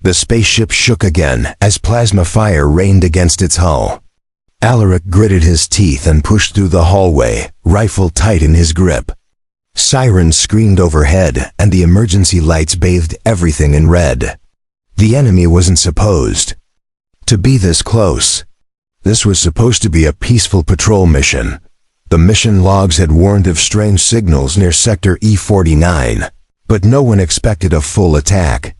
The spaceship shook again as plasma fire rained against its hull. Alaric gritted his teeth and pushed through the hallway, rifle tight in his grip. Sirens screamed overhead, and the emergency lights bathed everything in red. The enemy wasn't supposed to be this close. This was supposed to be a peaceful patrol mission. The mission logs had warned of strange signals near Sector E49, but no one expected a full attack.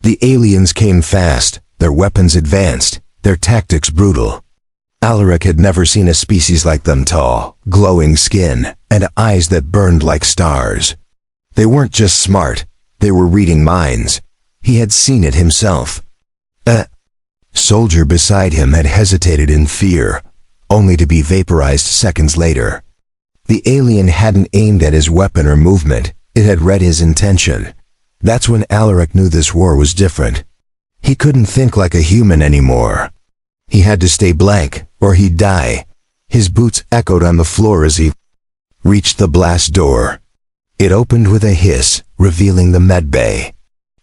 The aliens came fast, their weapons advanced, their tactics brutal. Alaric had never seen a species like them: tall, glowing skin, and eyes that burned like stars. They weren't just smart, they were reading minds. He had seen it himself. A soldier beside him had hesitated in fear, only to be vaporized seconds later. The alien hadn't aimed at his weapon or movement, it had read his intention. That's when Alaric knew this war was different. He couldn't think like a human anymore. He had to stay blank, or he'd die. His boots echoed on the floor as he reached the blast door. It opened with a hiss, revealing the medbay.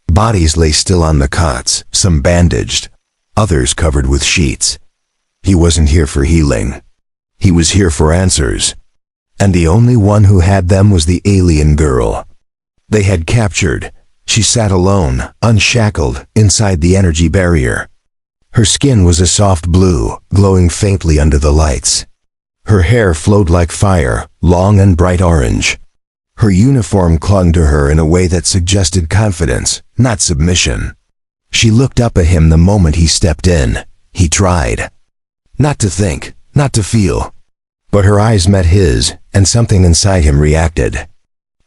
Bodies lay still on the cots, some bandaged, others covered with sheets. He wasn't here for healing. He was here for answers. And the only one who had them was the alien girl. They had captured. She sat alone, unshackled, inside the energy barrier. Her skin was a soft blue, glowing faintly under the lights. Her hair flowed like fire, long and bright orange. Her uniform clung to her in a way that suggested confidence, not submission. She looked up at him the moment he stepped in. He tried not to think, not to feel. But her eyes met his, and something inside him reacted.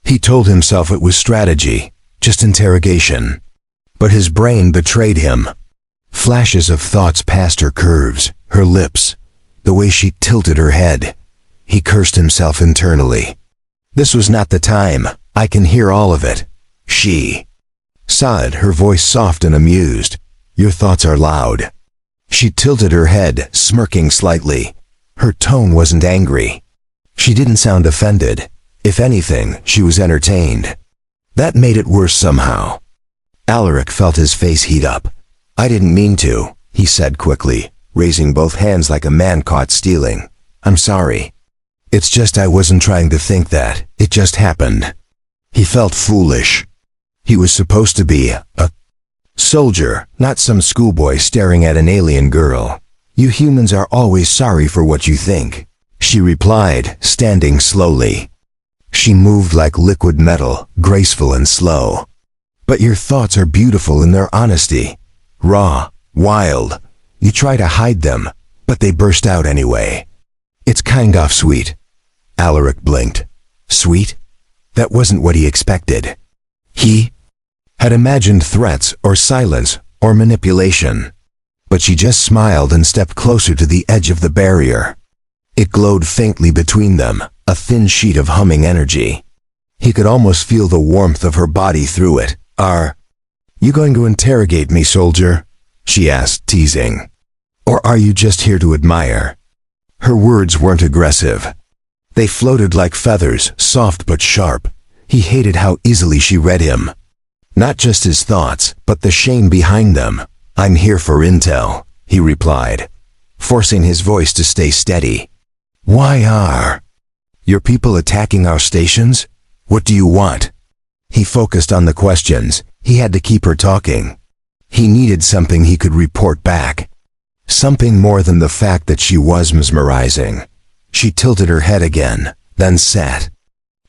He told himself it was strategy, just interrogation. But his brain betrayed him. Flashes of thoughts passed her curves, her lips, the way she tilted her head. He cursed himself internally. This was not the time. I can hear all of it. She sighed, her voice soft and amused. Your thoughts are loud. She tilted her head, smirking slightly. Her tone wasn't angry. She didn't sound offended. If anything, she was entertained. That made it worse somehow. Alaric felt his face heat up. I didn't mean to, he said quickly, raising both hands like a man caught stealing. I'm sorry. It's just I wasn't trying to think that. It just happened. He felt foolish. He was supposed to be a soldier, not some schoolboy staring at an alien girl. You humans are always sorry for what you think, she replied, standing slowly. She moved like liquid metal, graceful and slow. But your thoughts are beautiful in their honesty. Raw, wild. You try to hide them, but they burst out anyway. It's kind of sweet. Alaric blinked. Sweet? That wasn't what he expected. He had imagined threats or silence or manipulation. But she just smiled and stepped closer to the edge of the barrier. It glowed faintly between them, a thin sheet of humming energy. He could almost feel the warmth of her body through it. Are you going to interrogate me, soldier? She asked, teasing. Or are you just here to admire? Her words weren't aggressive. They floated like feathers, soft but sharp. He hated how easily she read him. Not just his thoughts, but the shame behind them. I'm here for intel, he replied, forcing his voice to stay steady. Why are your people attacking our stations? What do you want? He focused on the questions. He had to keep her talking. He needed something he could report back. Something more than the fact that she was mesmerizing. She tilted her head again, then sat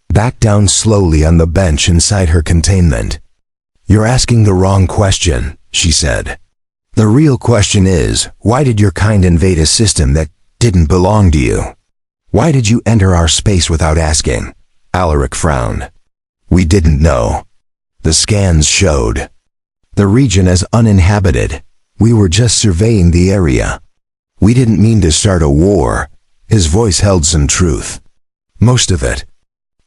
back down slowly on the bench inside her containment. You're asking the wrong question, she said. The real question is, why did your kind invade a system that didn't belong to you? Why did you enter our space without asking? Alaric frowned. We didn't know. The scans showed the region as uninhabited. We were just surveying the area. We didn't mean to start a war. His voice held some truth. Most of it.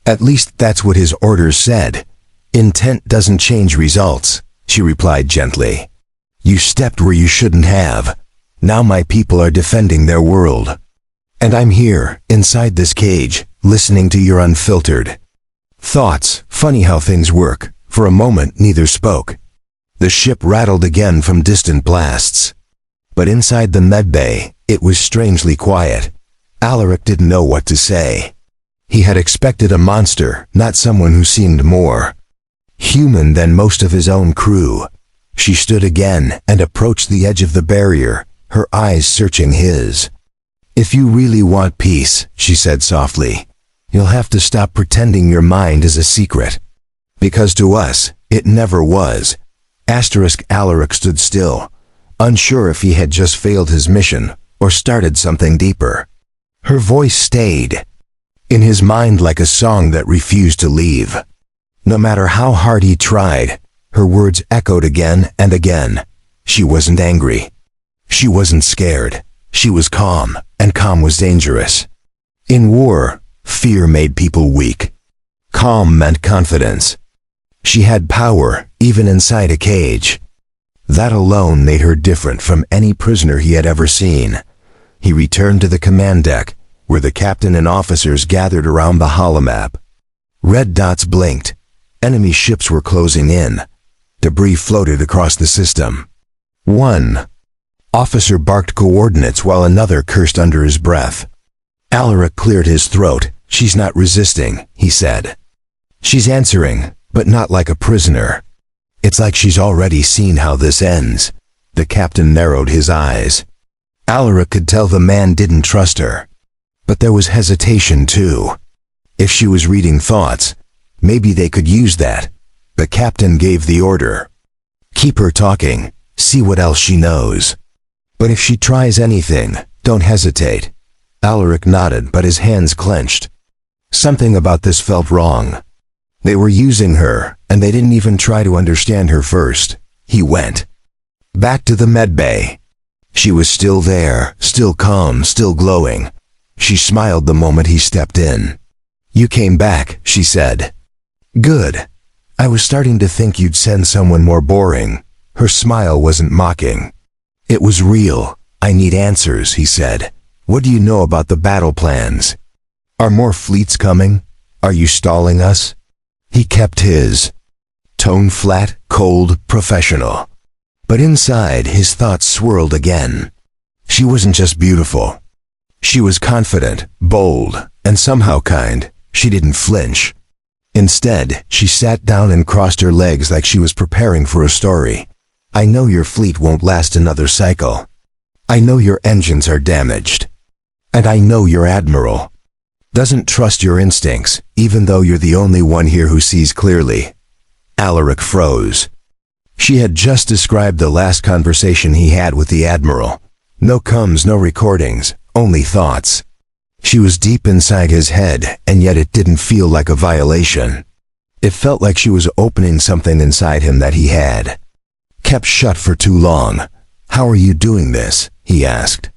At least that's what his orders said. Intent doesn't change results, she replied gently. You stepped where you shouldn't have. Now my people are defending their world. And I'm here, inside this cage, listening to your unfiltered thoughts. Funny how things work. For a moment, neither spoke. The ship rattled again from distant blasts. But inside the medbay, it was strangely quiet. Alaric didn't know what to say. He had expected a monster, not someone who seemed more human than most of his own crew. She stood again and approached the edge of the barrier, her eyes searching his. "If you really want peace," she said softly, "you'll have to stop pretending your mind is a secret. Because to us, it never was." Alaric stood still, unsure if he had just failed his mission or started something deeper. Her voice stayed in his mind like a song that refused to leave. No matter how hard he tried, her words echoed again and again. She wasn't angry. She wasn't scared. She was calm, and calm was dangerous. In war, fear made people weak. Calm meant confidence. She had power, even inside a cage. That alone made her different from any prisoner he had ever seen. He returned to the command deck, where the captain and officers gathered around the holomap. Red dots blinked. Enemy ships were closing in. Debris floated across the system. One officer barked coordinates while another cursed under his breath. Alaric cleared his throat. "She's not resisting," he said. "She's answering, but not like a prisoner. It's like she's already seen how this ends." The captain narrowed his eyes. Alaric could tell the man didn't trust her. But there was hesitation too. If she was reading thoughts, maybe they could use that. The captain gave the order. "Keep her talking. See what else she knows. But if she tries anything, don't hesitate." Alaric nodded, but his hands clenched. Something about this felt wrong. They were using her, and they didn't even try to understand her first. He went back to the medbay. She was still there, still calm, still glowing. She smiled the moment he stepped in. "You came back," she said. "Good. I was starting to think you'd send someone more boring." Her smile wasn't mocking. It was real. "I need answers," he said. "What do you know about the battle plans? Are more fleets coming? Are you stalling us?" He kept his tone flat, cold, professional. But inside, his thoughts swirled again. She wasn't just beautiful. She was confident, bold, and somehow kind. She didn't flinch. Instead, she sat down and crossed her legs like she was preparing for a story. "I know your fleet won't last another cycle. I know your engines are damaged. And I know your admiral doesn't trust your instincts, even though you're the only one here who sees clearly." Alaric froze. She had just described the last conversation he had with the admiral. No comms, no recordings, only thoughts. She was deep inside his head, and yet it didn't feel like a violation. It felt like she was opening something inside him that he had kept shut for too long. "How are you doing this?" he asked.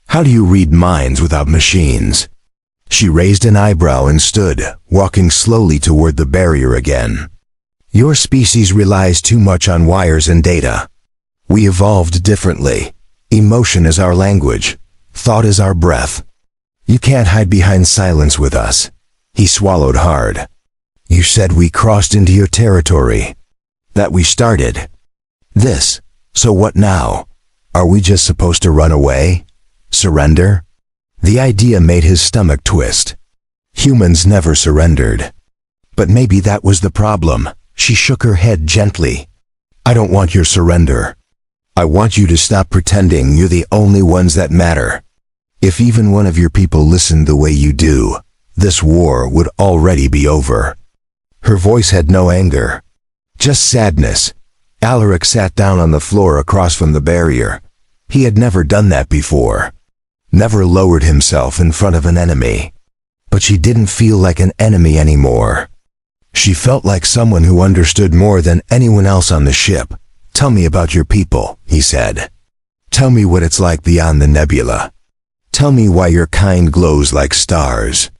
"How do you read minds without machines?" She raised an eyebrow and stood, walking slowly toward the barrier again. "Your species relies too much on wires and data. We evolved differently. Emotion is our language. Thought is our breath. You can't hide behind silence with us." He swallowed hard. "You said we crossed into your territory. That we started this. So what now? Are we just supposed to run away? Surrender?" The idea made his stomach twist. Humans never surrendered. But maybe that was the problem. She shook her head gently. "I don't want your surrender. I want you to stop pretending you're the only ones that matter. If even one of your people listened the way you do, this war would already be over." Her voice had no anger, just sadness. Alaric sat down on the floor across from the barrier. He had never done that before. Never lowered himself in front of an enemy. But she didn't feel like an enemy anymore. She felt like someone who understood more than anyone else on the ship. "Tell me about your people," he said. "Tell me what it's like beyond the nebula. Tell me why your kind glows like stars."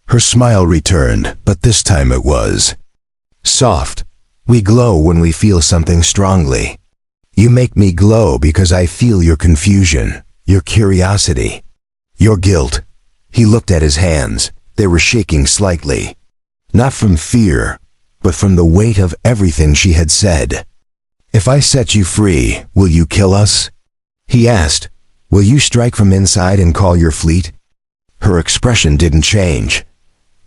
Her smile returned, but this time it was soft. "We glow when we feel something strongly. You make me glow because I feel your confusion, your curiosity, your guilt." He looked at his hands. They were shaking slightly. Not from fear, but from the weight of everything she had said. "If I set you free, will you kill us?" he asked. "Will you strike from inside and call your fleet?" Her expression didn't change.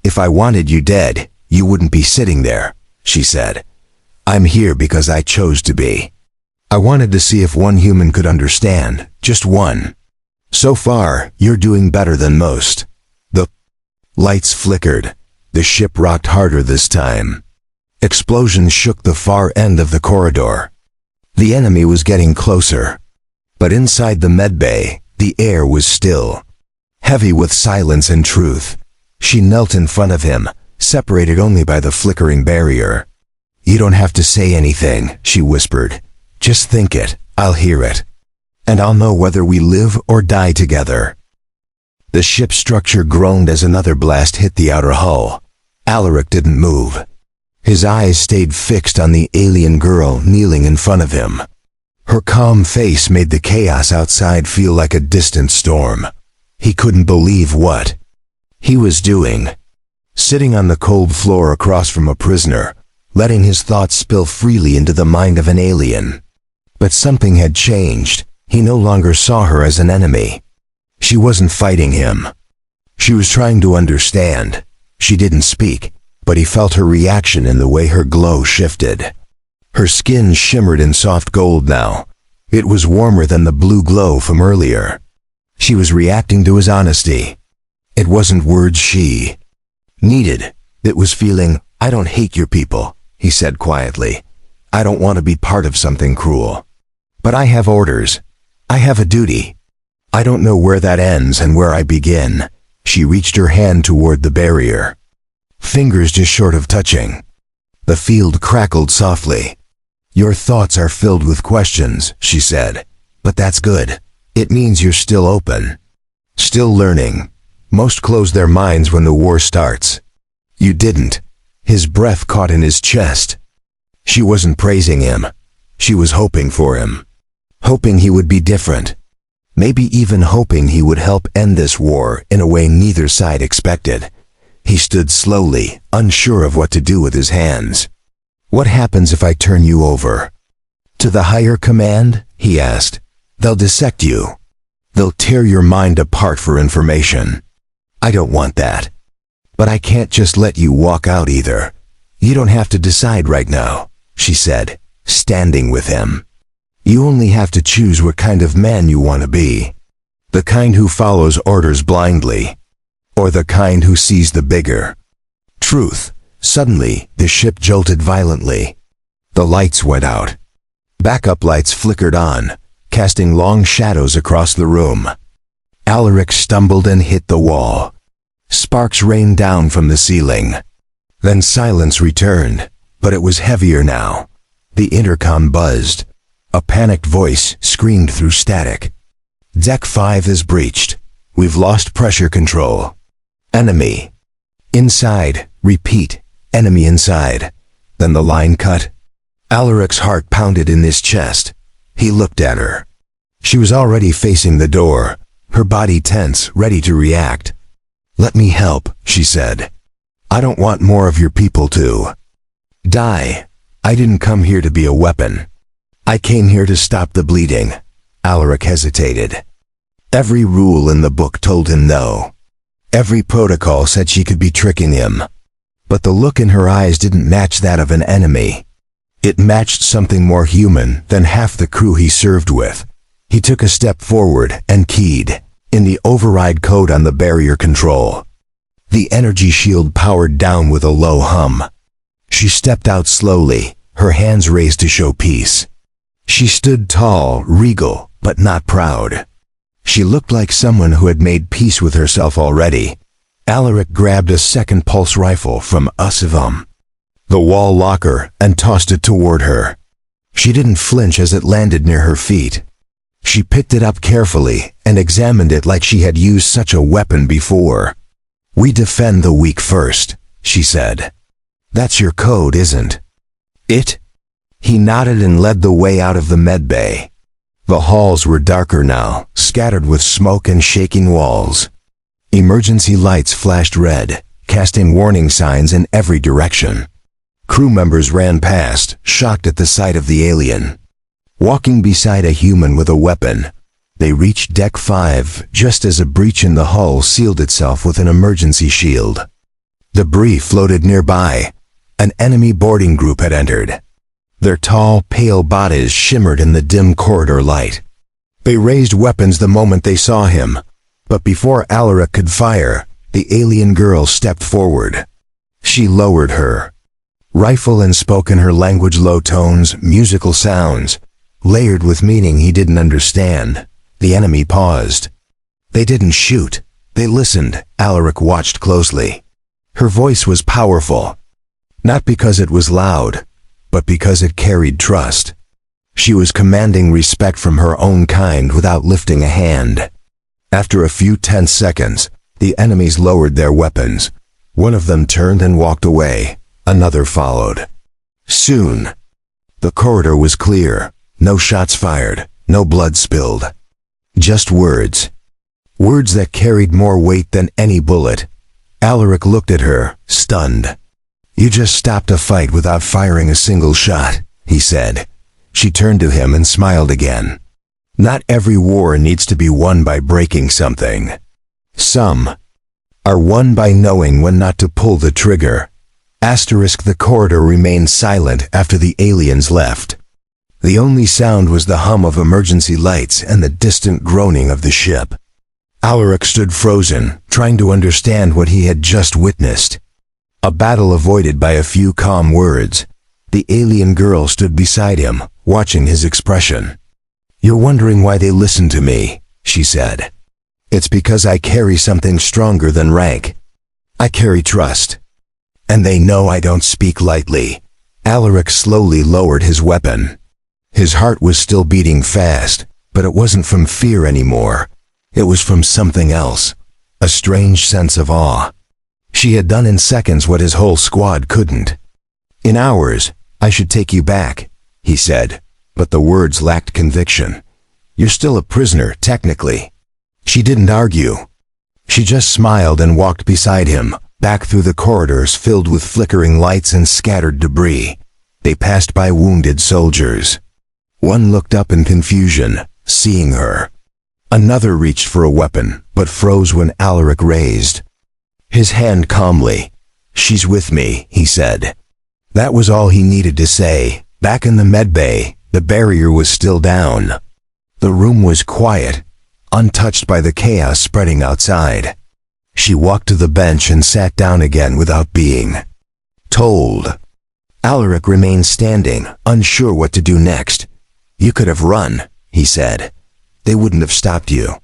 "If I wanted you dead, you wouldn't be sitting there," she said. "I'm here because I chose to be. I wanted to see if one human could understand, just one. So far, you're doing better than most." The lights flickered. The ship rocked harder this time. Explosions shook the far end of the corridor. The enemy was getting closer. But inside the medbay, the air was still, heavy with silence and truth. She knelt in front of him, separated only by the flickering barrier. "You don't have to say anything," she whispered. "Just think it, I'll hear it. And I'll know whether we live or die together." The ship's structure groaned as another blast hit the outer hull. Alaric didn't move. His eyes stayed fixed on the alien girl kneeling in front of him. Her calm face made the chaos outside feel like a distant storm. He couldn't believe what he was doing. Sitting on the cold floor across from a prisoner, letting his thoughts spill freely into the mind of an alien. But something had changed. He no longer saw her as an enemy. She wasn't fighting him. She was trying to understand. She didn't speak, but he felt her reaction in the way her glow shifted. Her skin shimmered in soft gold now. It was warmer than the blue glow from earlier. She was reacting to his honesty. It wasn't words she needed. It was feeling, "I don't hate your people," he said quietly. "I don't want to be part of something cruel. But I have orders. I have a duty. I don't know where that ends and where I begin." She reached her hand toward the barrier, fingers just short of touching. The field crackled softly. "Your thoughts are filled with questions," she said. "But that's good. It means you're still open. Still learning. Most close their minds when the war starts. You didn't." His breath caught in his chest. She wasn't praising him. She was hoping for him. Hoping he would be different. Maybe even hoping he would help end this war in a way neither side expected. He stood slowly, unsure of what to do with his hands. "What happens if I turn you over to the higher command?" he asked. "They'll dissect you. They'll tear your mind apart for information. I don't want that. But I can't just let you walk out either. You don't have to decide right now," she said, standing with him. "You only have to choose what kind of man you want to be. The kind who follows orders blindly, or the kind who sees the bigger truth." Suddenly, the ship jolted violently. The lights went out. Backup lights flickered on, casting long shadows across the room. Alaric stumbled and hit the wall. Sparks rained down from the ceiling. Then silence returned, but it was heavier now. The intercom buzzed. A panicked voice screamed through static. "Deck 5 is breached. We've lost pressure control. Enemy inside. Repeat, enemy inside." Then the line cut. Alaric's heart pounded in his chest. He looked at her. She was already facing the door, her body tense, ready to react. "Let me help," she said. "I don't want more of your people to die. I didn't come here to be a weapon. I came here to stop the bleeding." Alaric hesitated. Every rule in the book told him no. Every protocol said she could be tricking him. But the look in her eyes didn't match that of an enemy. It matched something more human than half the crew he served with. He took a step forward and keyed in the override code on the barrier control. The energy shield powered down with a low hum. She stepped out slowly, her hands raised to show peace. She stood tall, regal, but not proud. She looked like someone who had made peace with herself already. Alaric grabbed a second pulse rifle from the wall locker and tossed it toward her. She didn't flinch as it landed near her feet. She picked it up carefully and examined it like she had used such a weapon before. "We defend the weak first," she said. "That's your code, isn't it?" He nodded and led the way out of the medbay. The halls were darker now, scattered with smoke and shaking walls. Emergency lights flashed red, casting warning signs in every direction. Crew members ran past, shocked at the sight of the alien. Walking beside a human with a weapon, they reached Deck 5 just as a breach in the hull sealed itself with an emergency shield. Debris floated nearby. An enemy boarding group had entered. Their tall, pale bodies shimmered in the dim corridor light. They raised weapons the moment they saw him, but before Alaric could fire, the alien girl stepped forward. She lowered her rifle and spoke in her language, low tones, musical sounds, layered with meaning he didn't understand. The enemy paused. They didn't shoot. They listened. Alaric watched closely. Her voice was powerful, not because it was loud, but because it carried trust. She was commanding respect from her own kind without lifting a hand. After a few tense seconds, the enemies lowered their weapons. One of them turned and walked away. Another followed. Soon, the corridor was clear. No shots fired, no blood spilled. Just words. Words that carried more weight than any bullet. Alaric looked at her, stunned. "You just stopped a fight without firing a single shot," he said. She turned to him and smiled again. "Not every war needs to be won by breaking something. Some are won by knowing when not to pull the trigger." The corridor remained silent after the aliens left. The only sound was the hum of emergency lights and the distant groaning of the ship. Alaric stood frozen, trying to understand what he had just witnessed. A battle avoided by a few calm words. The alien girl stood beside him, watching his expression. "You're wondering why they listen to me," she said. "It's because I carry something stronger than rank. I carry trust. And they know I don't speak lightly." Alaric slowly lowered his weapon. His heart was still beating fast, but it wasn't from fear anymore. It was from something else, a strange sense of awe. She had done in seconds what his whole squad couldn't. "In hours, I should take you back," he said, but the words lacked conviction. "You're still a prisoner, technically." She didn't argue. She just smiled and walked beside him, back through the corridors filled with flickering lights and scattered debris. They passed by wounded soldiers. One looked up in confusion, seeing her. Another reached for a weapon, but froze when Alaric raised his hand calmly. "She's with me," he said. That was all he needed to say. Back in the medbay, the barrier was still down. The room was quiet, untouched by the chaos spreading outside. She walked to the bench and sat down again without being told. Alaric remained standing, unsure what to do next. "You could have run," he said. "They wouldn't have stopped you."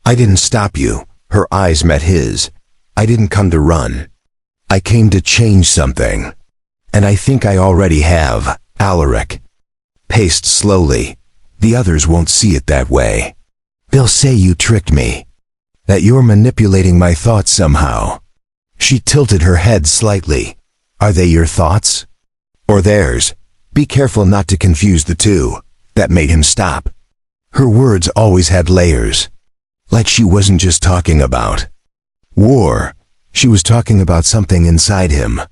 "I didn't stop you." Her eyes met his. "I didn't come to run. I came to change something. And I think I already have." Alaric paced slowly. "The others won't see it that way. They'll say you tricked me, that you're manipulating my thoughts somehow." She tilted her head slightly. "Are they your thoughts? Or theirs? Be careful not to confuse the two." That made him stop. Her words always had layers. Like she wasn't just talking about war. She was talking about something inside him.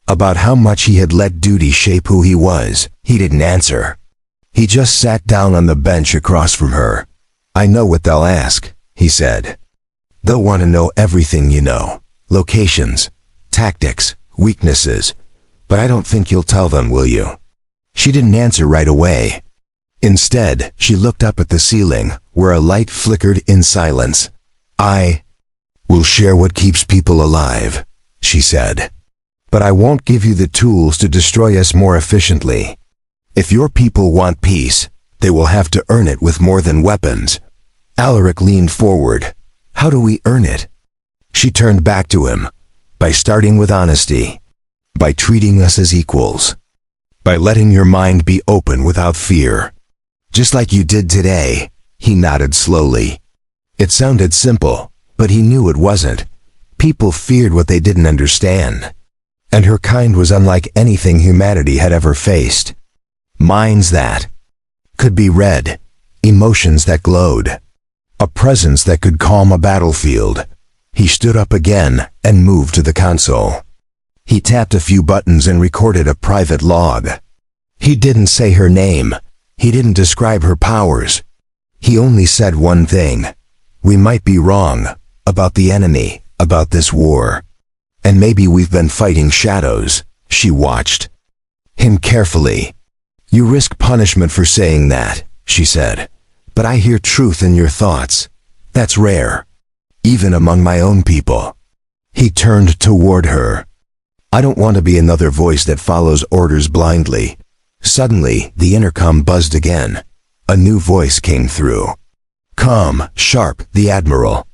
About how much he had let duty shape who he was. He didn't answer. He just sat down on the bench across from her. "I know what they'll ask," he said. "They'll want to know everything you know. Locations, tactics, weaknesses. But I don't think you'll tell them, will you?" She didn't answer right away. Instead, she looked up at the ceiling, where a light flickered in silence. "I will share what keeps people alive," she said. "But I won't give you the tools to destroy us more efficiently. If your people want peace, they will have to earn it with more than weapons." Alaric leaned forward. "How do we earn it?" She turned back to him. "By starting with honesty. By treating us as equals. By letting your mind be open without fear. Just like you did today." He nodded slowly. It sounded simple, but he knew it wasn't. People feared what they didn't understand. And her kind was unlike anything humanity had ever faced. Minds that could be read, emotions that glowed, a presence that could calm a battlefield. He stood up again and moved to the console. He tapped a few buttons and recorded a private log. He didn't say her name. He didn't describe her powers. He only said one thing. We might be wrong about the enemy, about this war. And maybe we've been fighting shadows. She watched him carefully. You risk punishment for saying that, she said. But I hear truth in your thoughts. That's rare. Even among my own people. He turned toward her. I don't want to be another voice that follows orders blindly. Suddenly, the intercom buzzed again. A new voice came through. Calm, sharp, the Admiral.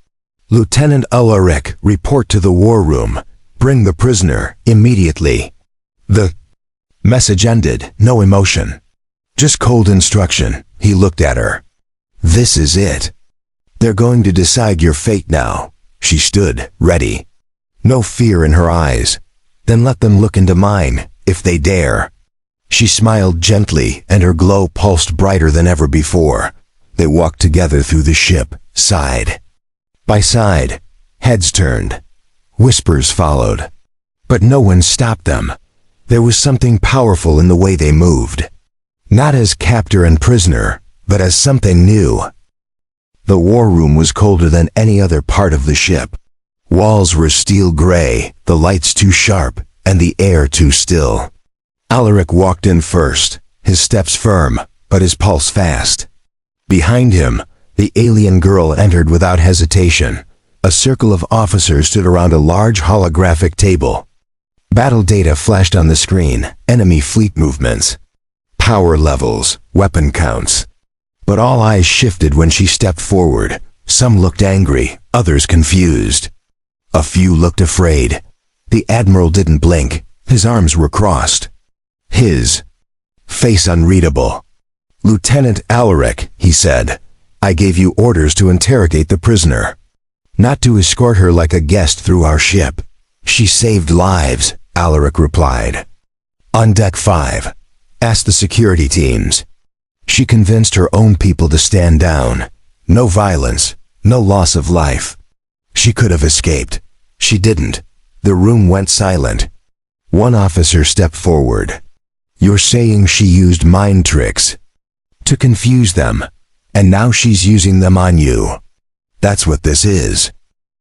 Lieutenant Ulrich, report to the war room. Bring the prisoner, immediately. The message ended, no emotion. Just cold instruction. He looked at her. This is it. They're going to decide your fate now. She stood, ready. No fear in her eyes. Then let them look into mine, if they dare. She smiled gently, and her glow pulsed brighter than ever before. They walked together through the ship, side by side. Heads turned. Whispers followed. But no one stopped them. There was something powerful in the way they moved. Not as captor and prisoner, but as something new. The war room was colder than any other part of the ship. Walls were steel gray, the lights too sharp, and the air too still. Alaric walked in first, his steps firm, but his pulse fast. Behind him, the alien girl entered without hesitation. A circle of officers stood around a large holographic table. Battle data flashed on the screen, enemy fleet movements, power levels, weapon counts. But all eyes shifted when she stepped forward. Some looked angry, others confused. A few looked afraid. The Admiral didn't blink. His arms were crossed. His face unreadable. Lieutenant Alaric, he said, I gave you orders to interrogate the prisoner. Not to escort her like a guest through our ship. She saved lives, Alaric replied. On deck 5. Ask the security teams. She convinced her own people to stand down. No violence, no loss of life. She could have escaped. She didn't. The room went silent. One officer stepped forward. You're saying she used mind tricks to confuse them, and now she's using them on you. That's what this is.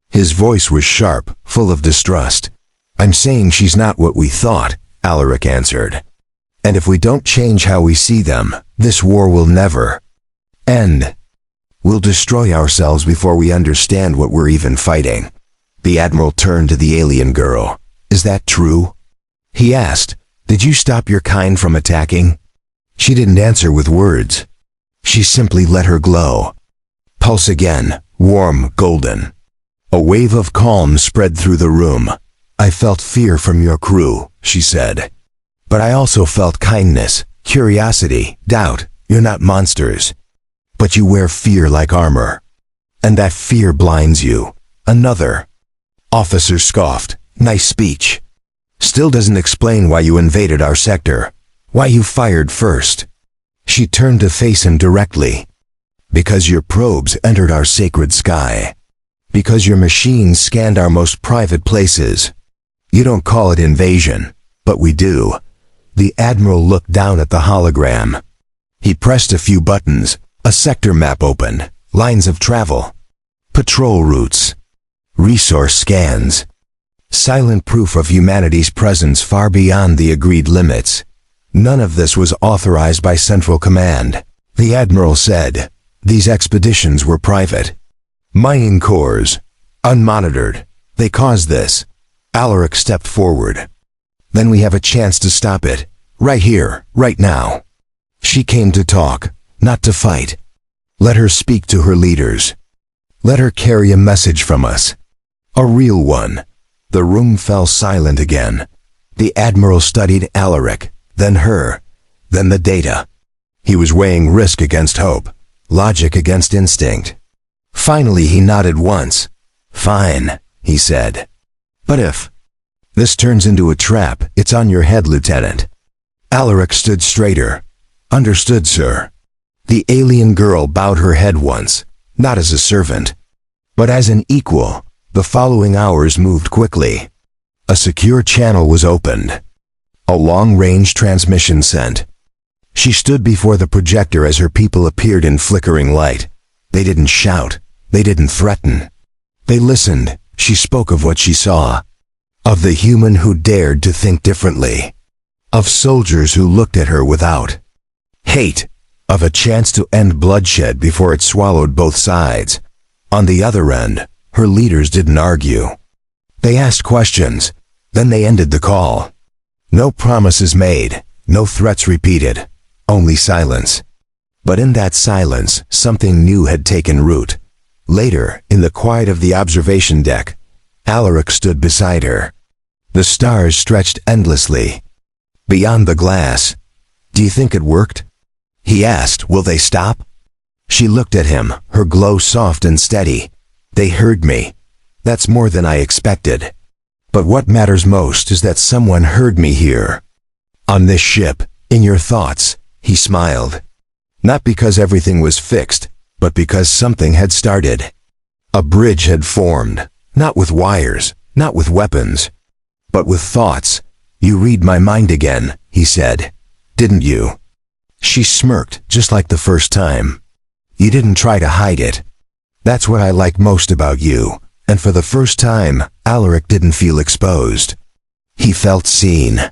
His voice was sharp, full of distrust. I'm saying she's not what we thought, Alaric answered. And if we don't change how we see them, this war will never end. We'll destroy ourselves before we understand what we're even fighting. The Admiral turned to the alien girl. Is that true? He asked. Did you stop your kind from attacking? She didn't answer with words. She simply let her glow. Pulse again, warm, golden. A wave of calm spread through the room. I felt fear from your crew, she said. But I also felt kindness, curiosity, doubt. You're not monsters. But you wear fear like armor. And that fear blinds you. Another officer scoffed. Nice speech. Still doesn't explain why you invaded our sector. Why you fired first. She turned to face him directly. Because your probes entered our sacred sky. Because your machines scanned our most private places. You don't call it invasion, but we do. The Admiral looked down at the hologram. He pressed a few buttons. A sector map opened. Lines of travel. Patrol routes. Resource scans. Silent proof of humanity's presence far beyond the agreed limits. None of this was authorized by Central Command. The Admiral said, these expeditions were private. Mining cores. Unmonitored. They caused this. Alaric stepped forward. Then we have a chance to stop it. Right here, right now. She came to talk, not to fight. Let her speak to her leaders. Let her carry a message from us. A real one. The room fell silent again. The Admiral studied Alaric, then her, then the data. He was weighing risk against hope, logic against instinct. Finally he nodded once. Fine, he said. But if this turns into a trap, it's on your head, Lieutenant. Alaric stood straighter. Understood, sir. The alien girl bowed her head once, not as a servant, but as an equal. The following hours moved quickly. A secure channel was opened. A long-range transmission sent. She stood before the projector as her people appeared in flickering light. They didn't shout. They didn't threaten. They listened. She spoke of what she saw. Of the human who dared to think differently. Of soldiers who looked at her without hate. Of a chance to end bloodshed before it swallowed both sides. On the other end, her leaders didn't argue. They asked questions. Then they ended the call. No promises made. No threats repeated. Only silence. But in that silence, something new had taken root. Later, in the quiet of the observation deck, Alaric stood beside her. The stars stretched endlessly. Beyond the glass. "Do you think it worked?" He asked. "Will they stop?" She looked at him, her glow soft and steady. "They heard me. That's more than I expected. But what matters most is that someone heard me here. On this ship, in your thoughts." He smiled. Not because everything was fixed, but because something had started. A bridge had formed, not with wires, not with weapons, but with thoughts. "You read my mind again," he said. "Didn't you?" She smirked, just like the first time. "You didn't try to hide it. That's what I like most about you." And for the first time, Alaric didn't feel exposed. He felt seen.